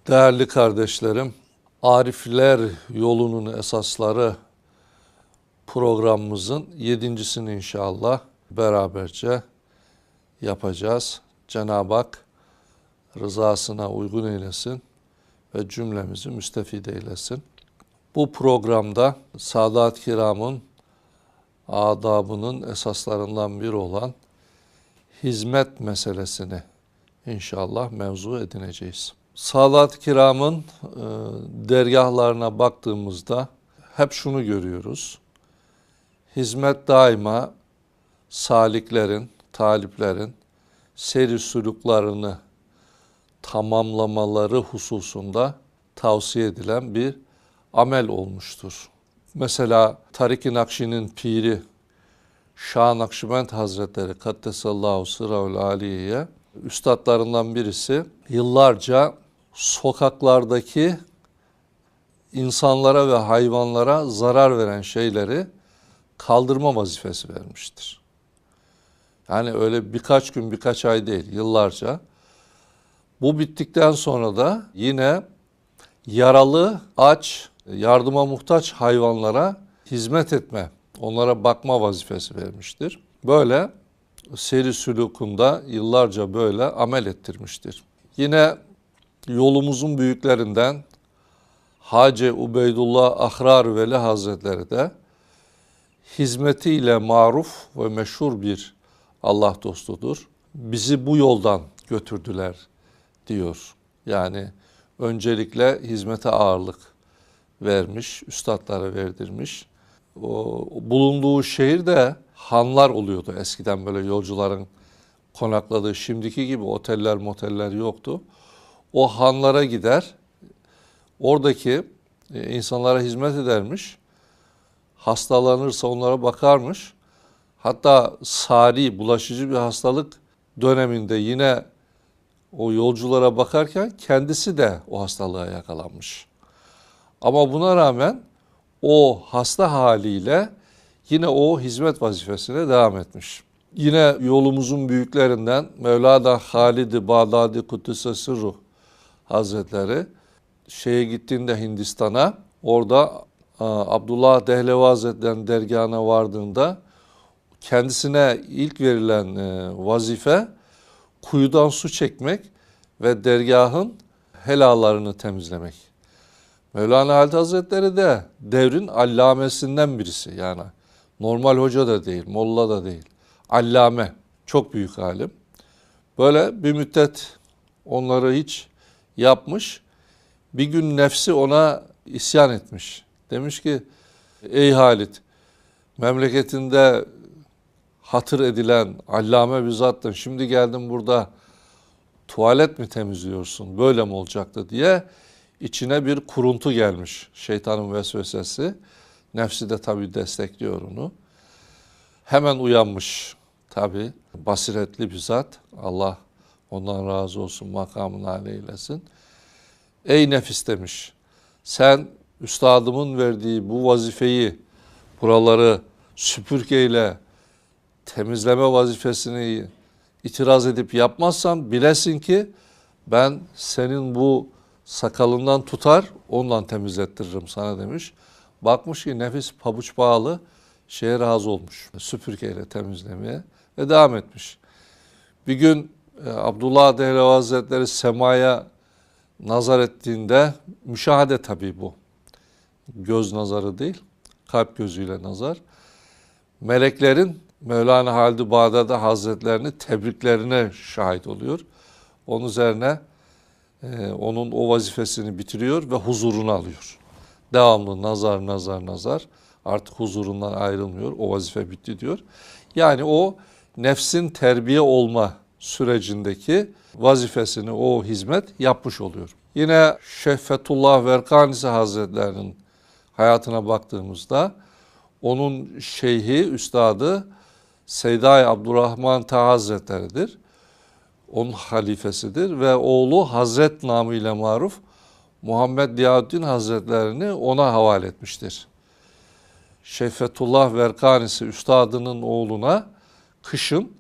Değerli kardeşlerim, Arifler Yolunun Esasları programımızın 7.sini inşallah beraberce yapacağız. Cenab-ı Hak rızasına uygun eylesin ve cümlemizi müstefid eylesin. Bu programda Sadat-ı Kiram'ın adabının esaslarından biri olan hizmet meselesini inşallah mevzu edineceğiz. Sadat-ı Kiram'ın dergahlarına baktığımızda hep şunu görüyoruz. Hizmet daima saliklerin, taliplerin seyri sülüklerini tamamlamaları hususunda tavsiye edilen bir amel olmuştur. Mesela Tarik-i Nakşi'nin piri Şah Nakşibend Hazretleri Kaddesallahu Sırrahul Aliye'ye üstadlarından birisi yıllarca sokaklardaki insanlara ve hayvanlara zarar veren şeyleri kaldırma vazifesi vermiştir. Yani öyle birkaç gün, birkaç ay değil, yıllarca. Bu bittikten sonra da yine yaralı, aç, yardıma muhtaç hayvanlara hizmet etme, onlara bakma vazifesi vermiştir. Böyle seyri sülûkunda yıllarca böyle amel ettirmiştir. Yine yolumuzun büyüklerinden Hacı Ubeydullah Ahrar Veli Hazretleri de hizmetiyle maruf ve meşhur bir Allah dostudur. Bizi bu yoldan götürdüler diyor. Yani öncelikle hizmete ağırlık vermiş, üstadlara verdirmiş. O bulunduğu şehirde hanlar oluyordu eskiden, böyle yolcuların konakladığı, şimdiki gibi oteller moteller yoktu. O hanlara gider, oradaki insanlara hizmet edermiş, hastalanırsa onlara bakarmış. Hatta sari, bulaşıcı bir hastalık döneminde yine o yolculara bakarken kendisi de o hastalığa yakalanmış. Ama buna rağmen o hasta haliyle yine o hizmet vazifesine devam etmiş. Yine yolumuzun büyüklerinden Mevlana Halid-i Bağdadi Kuddise Sırruh Hazretleri şeye gittiğinde Hindistan'a, orada Abdullah Dehlevi Hazretleri'nin dergahına vardığında kendisine ilk verilen vazife kuyudan su çekmek ve dergahın helalarını temizlemek. Mevlana Halid Hazretleri de devrin allamesinden birisi. Yani normal hoca da değil, molla da değil. Allame, çok büyük alim. Böyle bir müddet onları hiç yapmış. Bir gün nefsi ona isyan etmiş. Demiş ki, ey Halid, memleketinde hatır edilen allame bir zattın. Şimdi geldin burada tuvalet mi temizliyorsun? Böyle mi olacaktı diye içine bir kuruntu gelmiş. Şeytanın vesvesesi. Nefsi de tabii destekliyor onu. Hemen uyanmış tabii. Basiretli bir zat. Allah ondan razı olsun, makamını âli eylesin. Ey nefis demiş. Sen üstadımın verdiği bu vazifeyi, buraları süpürgeyle temizleme vazifesini itiraz edip yapmazsan bilesin ki ben senin bu sakalından tutar, ondan temizlettiririm sana demiş. Bakmış ki nefis pabuç bağlı, şeye razı olmuş. Süpürgeyle temizlemeye ve devam etmiş. Bir gün Abdullah Dehlevi Hazretleri semaya nazar ettiğinde, müşahede tabii bu. Göz nazarı değil, kalp gözüyle nazar. Meleklerin Mevlana Halid-i Bağdadi Hazretlerini tebriklerine şahit oluyor. Onun üzerine onun o vazifesini bitiriyor ve huzuruna alıyor. Devamlı nazar. Artık huzurundan ayrılmıyor. O vazife bitti diyor. Yani o nefsin terbiye olma sürecindeki vazifesini, o hizmet yapmış oluyor. Yine Şeyh Fethullah Verkanisi Hazretlerinin hayatına baktığımızda onun şeyhi, üstadı Seyyid-i Abdurrahman Taha Hazretleri'dir. Onun halifesidir ve oğlu Hazret namıyla maruf Muhammed Diyaüddin Hazretlerini ona havale etmiştir. Şeyh Fethullah Verkanisi üstadının oğluna kışın,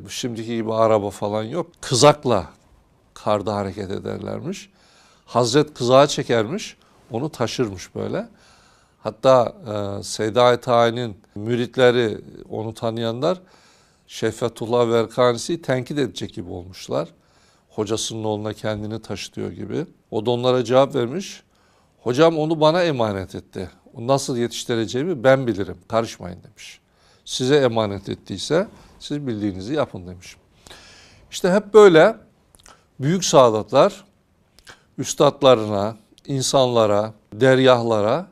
şimdiki gibi araba falan yok, kızakla karda hareket ederlermiş. Hazret kızağa çekermiş, onu taşırmış böyle. Hatta Seyda-i Tahi'nin müritleri, onu tanıyanlar Şeyh Fethullah Verkanisi'yi tenkit edecek gibi olmuşlar. Hocasının oğluna kendini taşıtıyor gibi. O da onlara cevap vermiş. Hocam onu bana emanet etti. O nasıl yetiştireceğimi ben bilirim. Karışmayın demiş. Size emanet ettiyse siz bildiğinizi yapın demiş. İşte hep böyle büyük saadatlar üstadlarına, insanlara, dergahlara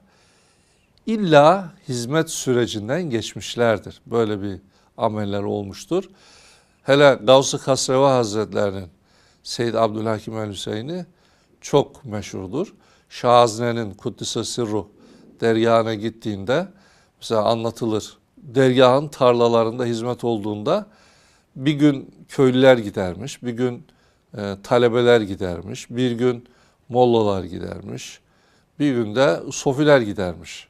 illa hizmet sürecinden geçmişlerdir. Böyle bir ameller olmuştur. Hele Gavs-ı Kasreva Hazretlerinin Seyyid Abdülhakim el-Hüseyin'i çok meşhurdur. Şahazine'nin Kuddise Sirruh dergahına gittiğinde mesela anlatılır. Dergahın tarlalarında hizmet olduğunda bir gün köylüler gidermiş, bir gün talebeler gidermiş, bir gün mollalar gidermiş, bir gün de sofiler gidermiş.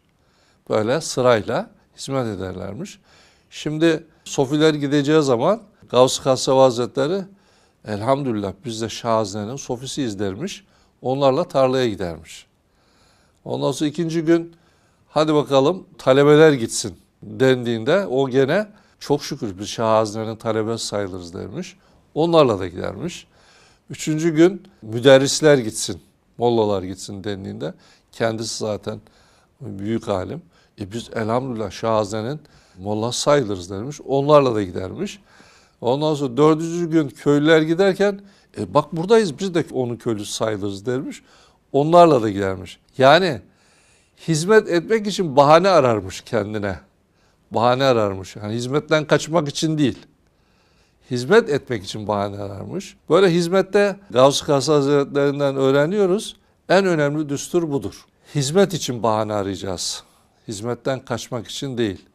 Böyle sırayla hizmet ederlermiş. Şimdi sofiler gideceği zaman Gavs-ı Kasrava Hazretleri elhamdülillah biz de Şahazine'nin sofisiyiz dermiş. Onlarla tarlaya gidermiş. Ondan sonra ikinci gün hadi bakalım talebeler gitsin dendiğinde o gene çok şükür biz Şahazine'nin talebesi sayılırız dermiş. Onlarla da gidermiş. Üçüncü gün müderrisler gitsin, mollalar gitsin dendiğinde kendisi zaten büyük alim. Biz elhamdülillah Şahazine'nin mollası sayılırız dermiş. Onlarla da gidermiş. Ondan sonra dördüncü gün köylüler giderken bak buradayız biz de onun köylüsü sayılırız dermiş. Onlarla da gidermiş. Yani hizmet etmek için bahane ararmış kendine. Bahane ararmış. Yani hizmetten kaçmak için değil. Hizmet etmek için bahane ararmış. Böyle hizmette Gavs-ı Kas Hazretlerinden öğreniyoruz. En önemli düstur budur. Hizmet için bahane arayacağız. Hizmetten kaçmak için değil.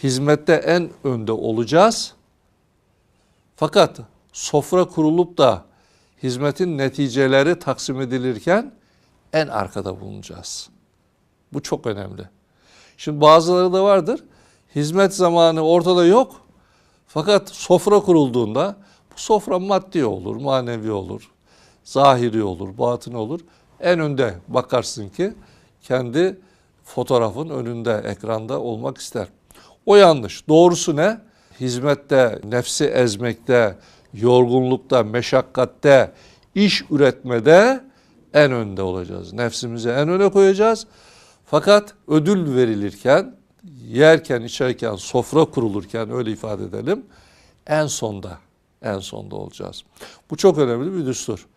Hizmette en önde olacağız. Fakat sofra kurulup da hizmetin neticeleri taksim edilirken en arkada bulunacağız. Bu çok önemli. Şimdi bazıları da vardır. Hizmet zamanı ortada yok. Fakat sofra kurulduğunda bu sofra maddi olur, manevi olur, zahiri olur, batini olur. En önde bakarsın ki kendi fotoğrafın önünde, ekranda olmak ister. O yanlış. Doğrusu ne? Hizmette, nefsi ezmekte, yorgunlukta, meşakkatte, iş üretmede en önde olacağız. Nefsimizi en öne koyacağız. Fakat ödül verilirken, yerken, içerken, sofra kurulurken öyle ifade edelim. En sonda olacağız. Bu çok önemli bir düstur.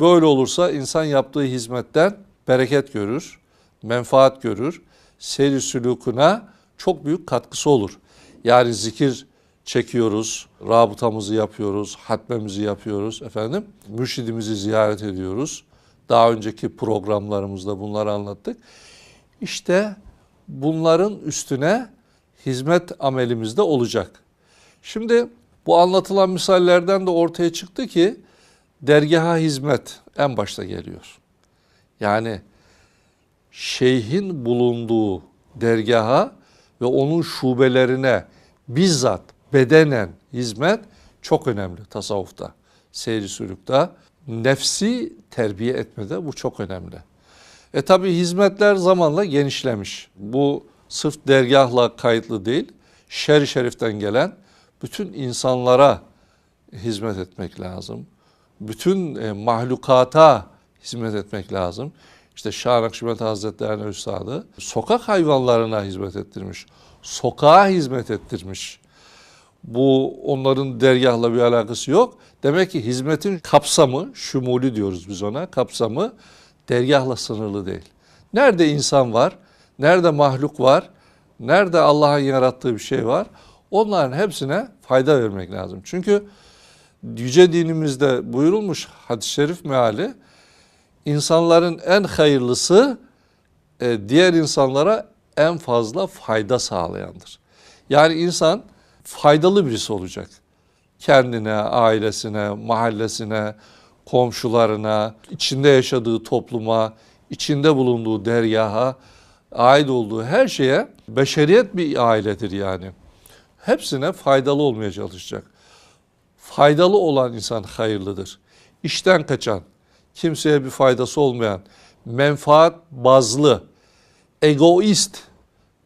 Böyle olursa insan yaptığı hizmetten bereket görür, menfaat görür, seyri sülûkuna çok büyük katkısı olur. Yani zikir çekiyoruz, rabıtamızı yapıyoruz, hatmemizi yapıyoruz efendim. Mürşidimizi ziyaret ediyoruz. Daha önceki programlarımızda bunları anlattık. İşte bunların üstüne hizmet amelimizde olacak. Şimdi bu anlatılan misallerden de ortaya çıktı ki dergaha hizmet en başta geliyor. Yani şeyhin bulunduğu dergaha ve onun şubelerine bizzat bedenen hizmet çok önemli tasavvufta, seyri sülükte. Nefsi terbiye etmede bu çok önemli. Tabi hizmetler zamanla genişlemiş. Bu sırf dergahla kayıtlı değil, şer-i şeriften gelen bütün insanlara hizmet etmek lazım. Bütün mahlukata hizmet etmek lazım. İşte Şah Nakşibend Hazretleri'nin üstadı sokak hayvanlarına hizmet ettirmiş. Sokağa hizmet ettirmiş. Bu onların dergahla bir alakası yok. Demek ki hizmetin kapsamı, şumulü diyoruz biz ona, kapsamı dergahla sınırlı değil. Nerede insan var, nerede mahluk var, nerede Allah'ın yarattığı bir şey var, onların hepsine fayda vermek lazım. Çünkü yüce dinimizde buyurulmuş hadis-i şerif meali, insanların en hayırlısı diğer insanlara en fazla fayda sağlayandır. Yani insan faydalı birisi olacak. Kendine, ailesine, mahallesine, komşularına, içinde yaşadığı topluma, içinde bulunduğu dergaha, ait olduğu her şeye, beşeriyet bir ailedir yani. Hepsine faydalı olmaya çalışacak. Faydalı olan insan hayırlıdır. İşten kaçan, kimseye bir faydası olmayan, menfaat bazlı, egoist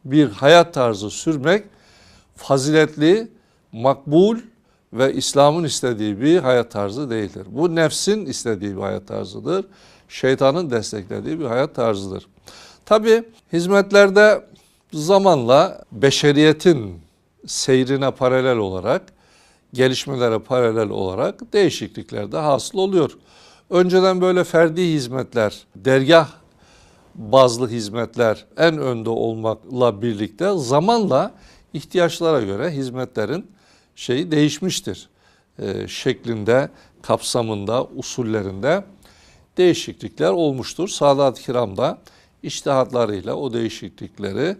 bir hayat tarzı sürmek faziletli, makbul ve İslam'ın istediği bir hayat tarzı değildir. Bu nefsin istediği bir hayat tarzıdır. Şeytanın desteklediği bir hayat tarzıdır. Tabi hizmetlerde zamanla beşeriyetin seyrine paralel olarak, gelişmelere paralel olarak değişiklikler de hasıl oluyor. Önceden böyle ferdi hizmetler, dergah bazlı hizmetler en önde olmakla birlikte zamanla ihtiyaçlara göre hizmetlerin şeyi değişmiştir. Şeklinde, kapsamında, usullerinde değişiklikler olmuştur. Sadat-ı Kiram da içtihatlarıyla o değişiklikleri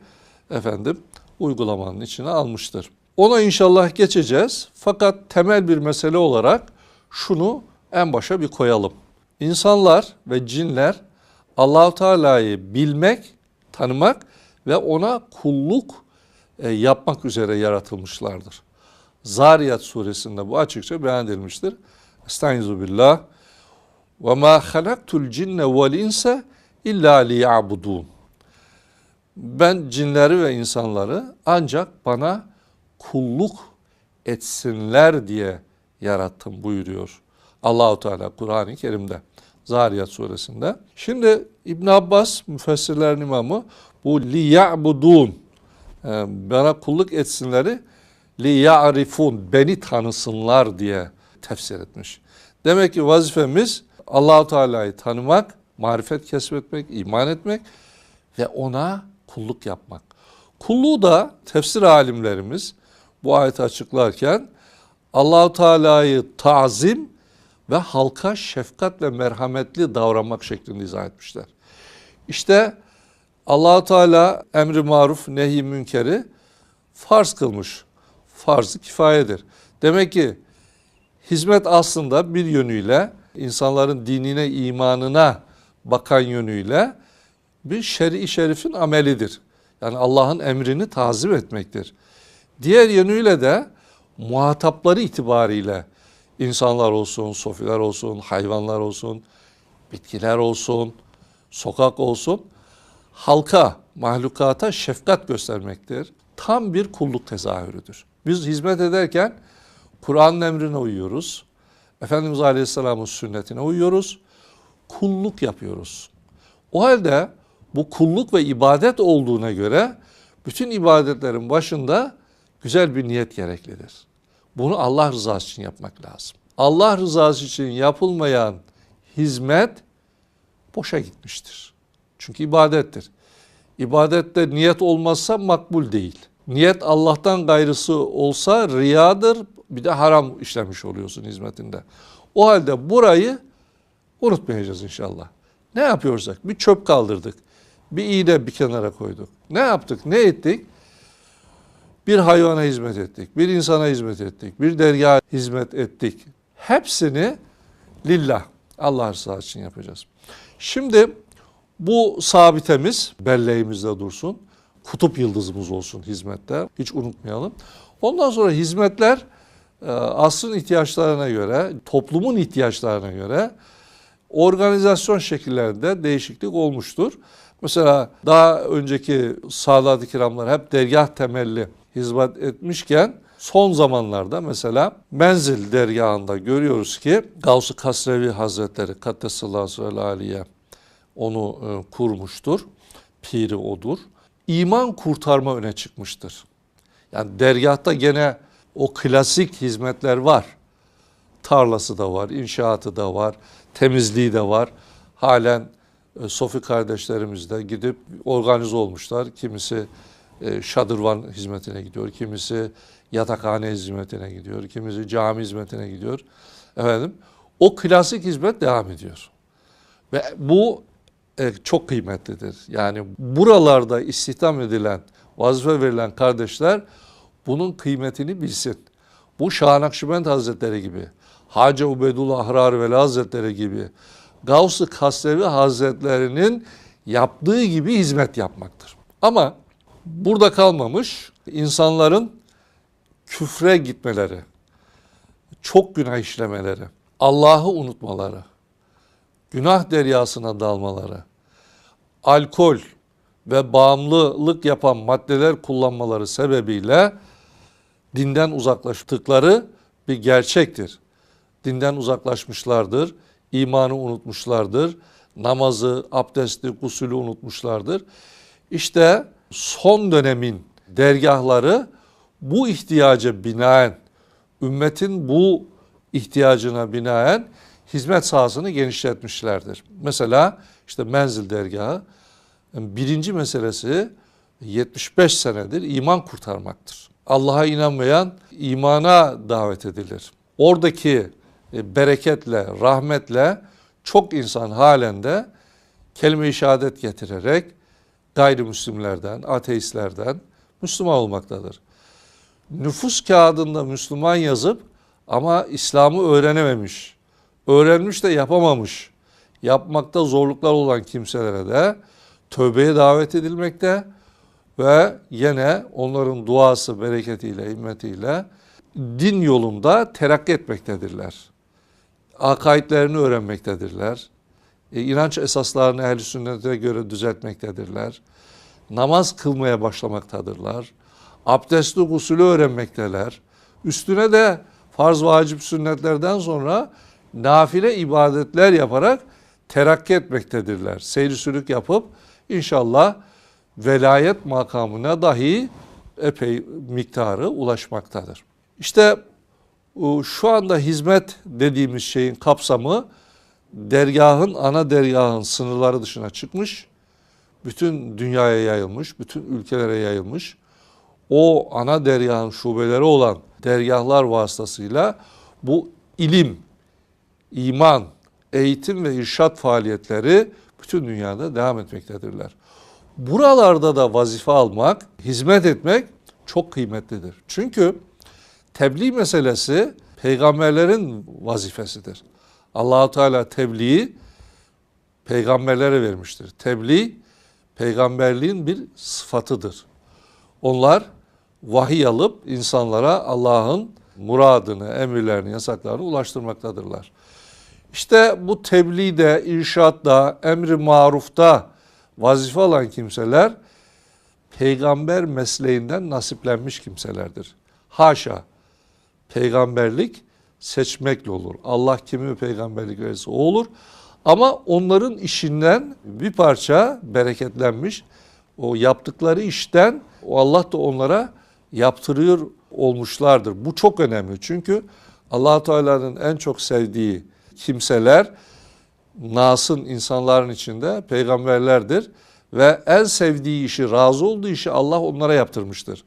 uygulamanın içine almıştır. Ona inşallah geçeceğiz. Fakat temel bir mesele olarak şunu en başa bir koyalım. İnsanlar ve cinler Allah-u Teala'yı bilmek, tanımak ve ona kulluk yapmak üzere yaratılmışlardır. Zariyat suresinde bu açıkça beyan edilmiştir. Estaizu billah. Ve ma halaktul cinne vel insa illa liya'budun. Ben cinleri ve insanları ancak bana kulluk etsinler diye yarattım buyuruyor Allah-u Teala Kur'an-ı Kerim'de. Zariyat suresinde. Şimdi İbn Abbas müfessirlerin imamı bu liya'budun, bana kulluk etsinleri liya'rifun, beni tanısınlar diye tefsir etmiş. Demek ki vazifemiz Allah-u Teala'yı tanımak, marifet kesbetmek, iman etmek ve ona kulluk yapmak. Kulluğu da tefsir alimlerimiz bu ayeti açıklarken Allah-u Teala'yı tazim ve halka şefkat ve merhametli davranmak şeklinde izah etmişler. İşte Allah-u Teala emri maruf, nehy-i münkeri farz kılmış. Farz-ı kifayedir. Demek ki hizmet aslında bir yönüyle insanların dinine, imanına bakan yönüyle bir şer'i şerifin amelidir. Yani Allah'ın emrini tazim etmektir. Diğer yönüyle de muhatapları itibariyle insanlar olsun, sofiler olsun, hayvanlar olsun, bitkiler olsun, sokak olsun, halka, mahlukata şefkat göstermektir. Tam bir kulluk tezahürüdür. Biz hizmet ederken Kur'an'ın emrine uyuyoruz. Efendimiz Aleyhisselam'ın sünnetine uyuyoruz. Kulluk yapıyoruz. O halde bu kulluk ve ibadet olduğuna göre bütün ibadetlerin başında güzel bir niyet gereklidir. Bunu Allah rızası için yapmak lazım. Allah rızası için yapılmayan hizmet boşa gitmiştir. Çünkü ibadettir. İbadette niyet olmazsa makbul değil. Niyet Allah'tan gayrısı olsa riyadır, bir de haram işlemiş oluyorsun hizmetinde. O halde burayı unutmayacağız inşallah. Ne yapıyorsak bir çöp kaldırdık, bir iğne bir kenara koyduk. Ne yaptık, ne ettik? Bir hayvana hizmet ettik, bir insana hizmet ettik, bir dergaha hizmet ettik. Hepsini lillah, Allah rızası için yapacağız. Şimdi bu sabitemiz belleğimizde dursun. Kutup yıldızımız olsun hizmette. Hiç unutmayalım. Ondan sonra hizmetler asrın ihtiyaçlarına göre, toplumun ihtiyaçlarına göre organizasyon şekillerinde değişiklik olmuştur. Mesela daha önceki Sadat-ı Kiramlar hep dergah temelli hizmet etmişken son zamanlarda mesela Menzil dergahında görüyoruz ki Gavs-ı Kasrevi Hazretleri Kaddesallahu Sirrel Aliye onu kurmuştur. Piri odur. İman kurtarma öne çıkmıştır. Yani dergahta gene o klasik hizmetler var. Tarlası da var, inşaatı da var, temizliği de var. Halen Sofi kardeşlerimiz de gidip organize olmuşlar. Kimisi şadırvan hizmetine gidiyor, kimisi yatakhane hizmetine gidiyor, kimisi cami hizmetine gidiyor. O klasik hizmet devam ediyor. Ve bu çok kıymetlidir. Yani buralarda istihdam edilen, vazife verilen kardeşler bunun kıymetini bilsin. Bu Şah Nakşibend Hazretleri gibi, Hacı Ubeydullah Ahrar Veli Hazretleri gibi, Gavs-ı Kasrevi Hazretleri'nin yaptığı gibi hizmet yapmaktır. Ama burada kalmamış, insanların küfre gitmeleri, çok günah işlemeleri, Allah'ı unutmaları, günah deryasına dalmaları, alkol ve bağımlılık yapan maddeler kullanmaları sebebiyle dinden uzaklaştıkları bir gerçektir. Dinden uzaklaşmışlardır, imanı unutmuşlardır, namazı, abdesti, gusülü unutmuşlardır. İşte son dönemin dergahları bu ihtiyaca binaen, ümmetin bu ihtiyacına binaen hizmet sahasını genişletmişlerdir. Mesela işte Menzil dergahı birinci meselesi 75 senedir iman kurtarmaktır. Allah'a inanmayan imana davet edilir. Oradaki bereketle, rahmetle çok insan halen de kelime-i şehadet getirerek gayrimüslimlerden, ateistlerden Müslüman olmaktadır. Nüfus kağıdında Müslüman yazıp ama İslam'ı öğrenememiş, öğrenmiş de yapamamış, yapmakta zorluklar olan kimselere de tövbeye davet edilmekte ve yine onların duası, bereketiyle, himmetiyle din yolunda terakki etmektedirler. Akaidlerini öğrenmektedirler. İnanç esaslarını ehl-i sünnete göre düzeltmektedirler. Namaz kılmaya başlamaktadırlar. Abdestli gusülü öğrenmekteler. Üstüne de farz, vacip, sünnetlerden sonra nafile ibadetler yaparak terakki etmektedirler. Seyri sülük yapıp inşallah velayet makamına dahi epey miktarı ulaşmaktadır. İşte şu anda hizmet dediğimiz şeyin kapsamı ana dergahın sınırları dışına çıkmış, bütün dünyaya yayılmış, bütün ülkelere yayılmış. O ana dergahın şubeleri olan dergahlar vasıtasıyla bu ilim, iman, eğitim ve irşat faaliyetleri bütün dünyada devam etmektedirler. Buralarda da vazife almak, hizmet etmek çok kıymetlidir. Çünkü tebliğ meselesi peygamberlerin vazifesidir. Allah-u Teala tebliği peygamberlere vermiştir. Tebliğ peygamberliğin bir sıfatıdır. Onlar vahiy alıp insanlara Allah'ın muradını, emirlerini, yasaklarını ulaştırmaktadırlar. İşte bu tebliğde, irşatta, emri marufta vazife alan kimseler peygamber mesleğinden nasiplenmiş kimselerdir. Haşa, peygamberlik seçmekle olur. Allah kimi peygamberlik verirse o olur. Ama onların işinden bir parça bereketlenmiş, o yaptıkları işten Allah da onlara yaptırıyor olmuşlardır. Bu çok önemli çünkü Allah-u Teala'nın en çok sevdiği kimseler nasın insanların içinde peygamberlerdir ve en sevdiği işi, razı olduğu işi Allah onlara yaptırmıştır.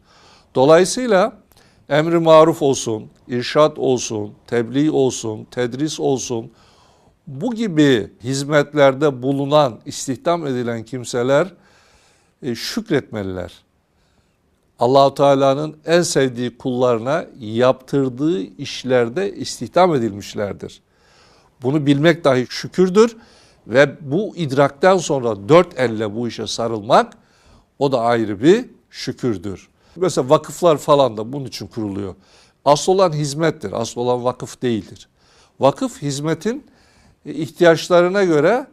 Dolayısıyla emri maruf olsun, irşat olsun, tebliğ olsun, tedris olsun, bu gibi hizmetlerde bulunan, istihdam edilen kimseler şükretmeliler. Allah-u Teala'nın en sevdiği kullarına yaptırdığı işlerde istihdam edilmişlerdir. Bunu bilmek dahi şükürdür ve bu idrakten sonra dört elle bu işe sarılmak o da ayrı bir şükürdür. Mesela vakıflar falan da bunun için kuruluyor. Asıl olan hizmettir, asıl olan vakıf değildir. Vakıf hizmetin ihtiyaçlarına göre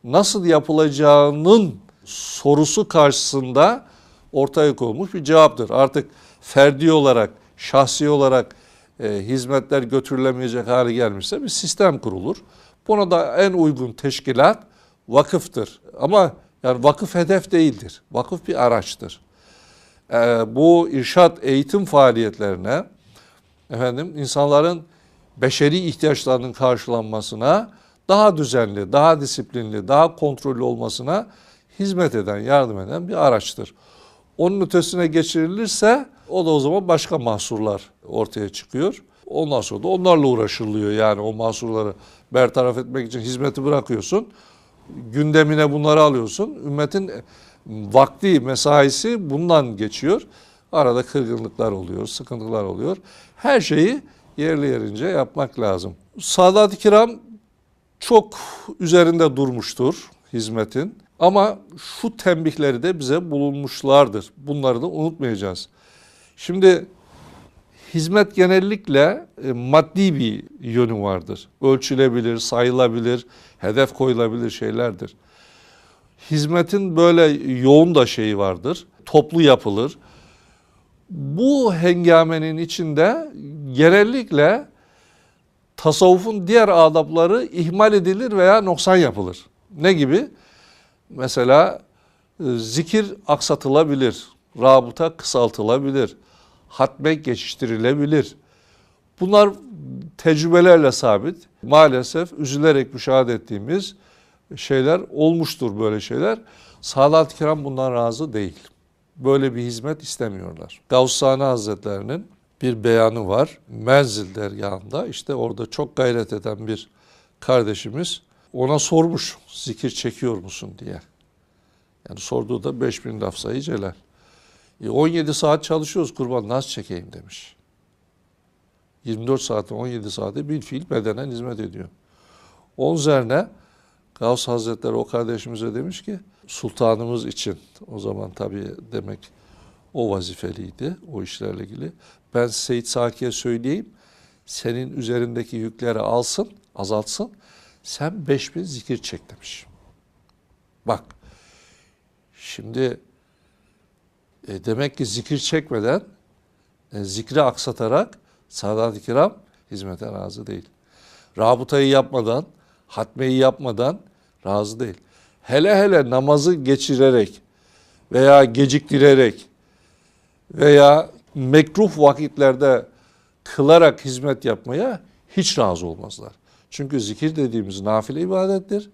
nasıl yapılacağının sorusu karşısında ortaya konmuş bir cevaptır. Artık ferdi olarak, şahsi olarak hizmetler götürülemeyecek hale gelmişse bir sistem kurulur. Buna da en uygun teşkilat vakıftır. Ama yani vakıf hedef değildir. Vakıf bir araçtır. Bu irşat eğitim faaliyetlerine insanların beşeri ihtiyaçlarının karşılanmasına daha düzenli, daha disiplinli, daha kontrollü olmasına hizmet eden, yardım eden bir araçtır. Onun ötesine geçirilirse o da o zaman başka mahsurlar ortaya çıkıyor. Ondan sonra da onlarla uğraşılıyor. Yani o mahsurları bertaraf etmek için hizmeti bırakıyorsun. Gündemine bunları alıyorsun. Ümmetin vakti, mesaisi bundan geçiyor. Arada kırgınlıklar oluyor, sıkıntılar oluyor. Her şeyi yerli yerince yapmak lazım. Sadat-ı Kiram çok üzerinde durmuştur hizmetin. Ama şu tembihleri de bize bulunmuşlardır. Bunları da unutmayacağız. Şimdi hizmet genellikle maddi bir yönü vardır. Ölçülebilir, sayılabilir, hedef koyulabilir şeylerdir. Hizmetin böyle yoğun da şeyi vardır. Toplu yapılır. Bu hengamenin içinde genellikle tasavvufun diğer adapları ihmal edilir veya noksan yapılır. Ne gibi? Mesela zikir aksatılabilir, rabıta kısaltılabilir, hatmek geçiştirilebilir. Bunlar tecrübelerle sabit. Maalesef üzülerek müşahede ettiğimiz şeyler olmuştur, böyle şeyler. Sadat-ı Kiram bundan razı değil. Böyle bir hizmet istemiyorlar. Gavs-ı Hazretleri'nin bir beyanı var. Menzil dergahında, işte orada çok gayret eden bir kardeşimiz ona sormuş, zikir çekiyor musun diye. Yani sorduğu da 5000 lafzayı celal. 17 saat çalışıyoruz kurban, nasıl çekeyim demiş. 24 saat 17 saati bilfiil bedenen hizmet ediyor. Onun üzerine Gavs Hazretleri o kardeşimize demiş ki, sultanımız için, o zaman tabii demek o vazifeliydi o işlerle ilgili. Ben Seyyid Saki'ye söyleyeyim, senin üzerindeki yükleri alsın, azaltsın, sen 5000 zikir çek demiş. Bak, şimdi demek ki zikir çekmeden, zikri aksatarak Sadat-ı Kiram hizmete razı değil. Rabıtayı yapmadan, hatmeyi yapmadan razı değil. Hele hele namazı geçirerek veya geciktirerek veya mekruh vakitlerde kılarak hizmet yapmaya hiç razı olmazlar. Çünkü zikir dediğimiz nafile ibadettir.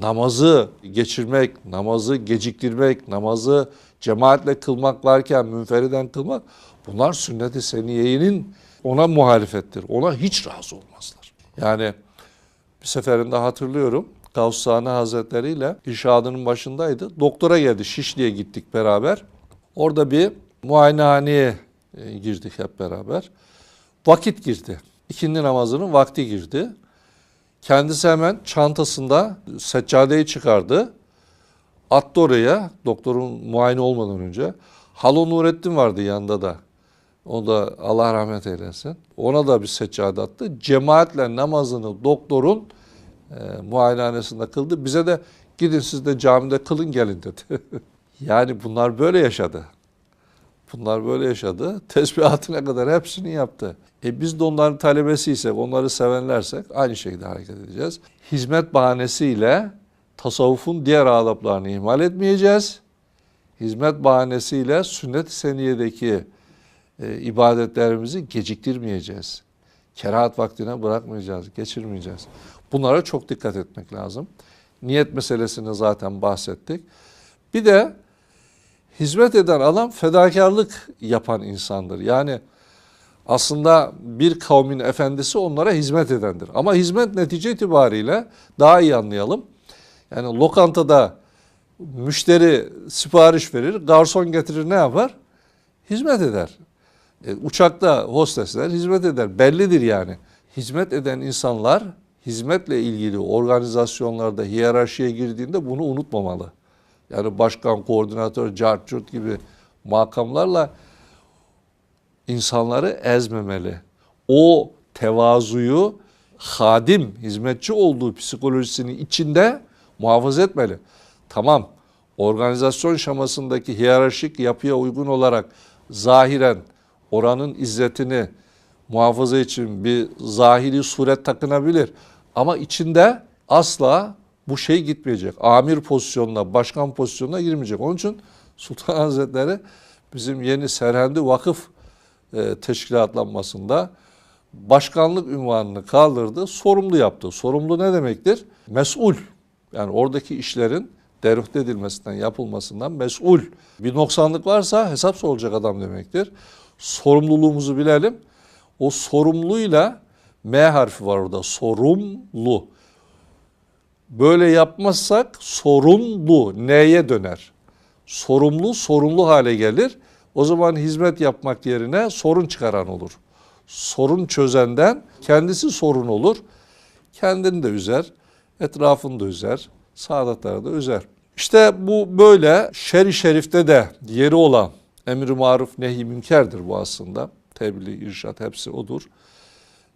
Namazı geçirmek, namazı geciktirmek, namazı cemaatle kılmak varken münferiden kılmak, bunlar sünnet-i seniyenin ona muhalefettir. Ona hiç razı olmazlar. Yani bir seferinde hatırlıyorum, Gavs-ı Hazretleri ile irşadının başındaydı. Doktora geldi, Şişli'ye gittik beraber. Orada bir muayenehaneye girdik hep beraber. Vakit girdi. İkindi namazının vakti girdi. Kendisi hemen çantasında seccadeyi çıkardı. Attı oraya, doktorun muayene olmadan önce. Halo Nurettin vardı yanında da. O da Allah rahmet eylesin. Ona da bir seccade attı. Cemaatle namazını doktorun muayenehanesinde kıldı. Bize de gidin siz de camide kılın gelin dedi. Yani bunlar böyle yaşadı. Bunlar böyle yaşadı. Tesbihatına kadar hepsini yaptı. Biz de onların talebesiysek, onları sevenlersek aynı şekilde hareket edeceğiz. Hizmet bahanesiyle tasavvufun diğer adaplarını ihmal etmeyeceğiz. Hizmet bahanesiyle sünnet-i seniyedeki ibadetlerimizi geciktirmeyeceğiz. Kerahat vaktine bırakmayacağız, geçirmeyeceğiz. Bunlara çok dikkat etmek lazım. Niyet meselesini zaten bahsettik. Bir de hizmet eden adam fedakarlık yapan insandır. Yani aslında bir kavmin efendisi onlara hizmet edendir. Ama hizmet netice itibariyle daha iyi anlayalım. Yani lokantada müşteri sipariş verir, garson getirir, ne yapar? Hizmet eder. Uçakta hostesler hizmet eder. Bellidir yani. Hizmet eden insanlar hizmetle ilgili organizasyonlarda hiyerarşiye girdiğinde bunu unutmamalı. Yani başkan, koordinatör, cart curt gibi makamlarla insanları ezmemeli. O tevazuyu hadim, hizmetçi olduğu psikolojisini içinde muhafaza etmeli. Tamam, organizasyon şamasındaki hiyerarşik yapıya uygun olarak zahiren oranın izzetini muhafaza için bir zahiri suret takınabilir. Ama içinde asla bu şey gitmeyecek. Amir pozisyonuna, başkan pozisyonuna girmeyecek. Onun için Sultan Hazretleri bizim yeni Serhendi Vakıf teşkilatlanmasında başkanlık unvanını kaldırdı, sorumlu yaptı. Sorumlu ne demektir? Mesul. Yani oradaki işlerin derüht edilmesinden, yapılmasından mesul. Bir noksanlık varsa hesap soracak adam demektir. Sorumluluğumuzu bilelim. O sorumluyla M harfi var orada. Sorumlu. Böyle yapmazsak sorumlu N'ye döner. Sorumlu hale gelir. O zaman hizmet yapmak yerine sorun çıkaran olur. Sorun çözenden kendisi sorun olur. Kendini de üzer, etrafını da üzer, saadatları da üzer. İşte bu böyle şer-i şerifte de yeri olan emr-i maruf nehy-i münkerdir bu aslında. tebliğ, irşat hepsi odur.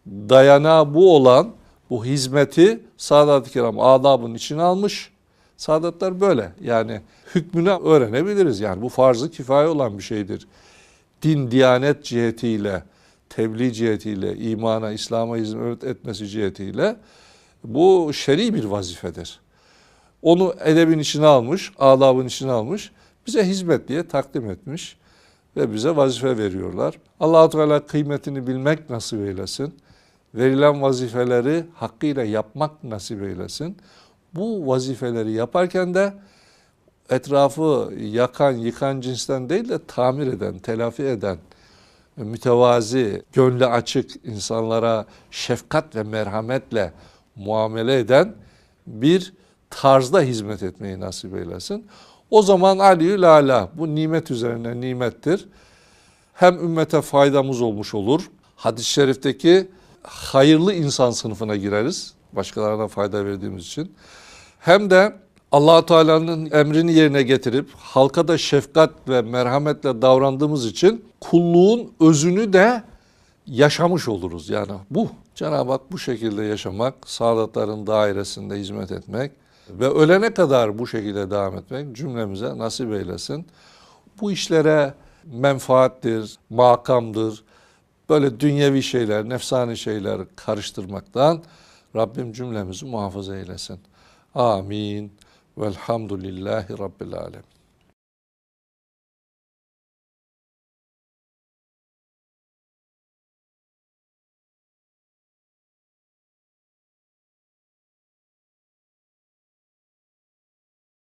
Dayanağı bu olan bu hizmeti Sadat-ı Kiram adabın içine almış. Sadatlar böyle. Yani hükmünü öğrenebiliriz. Yani bu farz-ı kifaye olan bir şeydir. Din, diyanet cihetiyle, tebliğ cihetiyle, imana, İslam'a hizmet etmesi cihetiyle bu şer'i bir vazifedir. Onu edebin içine almış, adabın içine almış, bize hizmet diye takdim etmiş ve bize vazife veriyorlar. Allah-u Teala kıymetini bilmek nasip eylesin. Verilen vazifeleri hakkıyla yapmak nasip eylesin. Bu vazifeleri yaparken de etrafı yakan, yıkan cinsten değil de tamir eden, telafi eden, mütevazi, gönlü açık, insanlara şefkat ve merhametle muamele eden bir tarzda hizmet etmeyi nasip eylesin. O zaman Ali'ül Ala, bu nimet üzerine nimettir. Hem ümmete faydamız olmuş olur. Hadis-i şerifteki hayırlı insan sınıfına gireriz. Başkalarına fayda verdiğimiz için. Hem de Allah-u Teala'nın emrini yerine getirip halka da şefkat ve merhametle davrandığımız için kulluğun özünü de yaşamış oluruz. Yani bu Cenab-ı Hak bu şekilde yaşamak, saadatların dairesinde hizmet etmek ve ölene kadar bu şekilde devam etmek cümlemize nasip eylesin. Bu işlere menfaattir, makamdır, böyle dünyevi şeyler, nefsani şeyler karıştırmaktan Rabbim cümlemizi muhafaza eylesin. Amin. Velhamdülillahi Rabbil Alemin.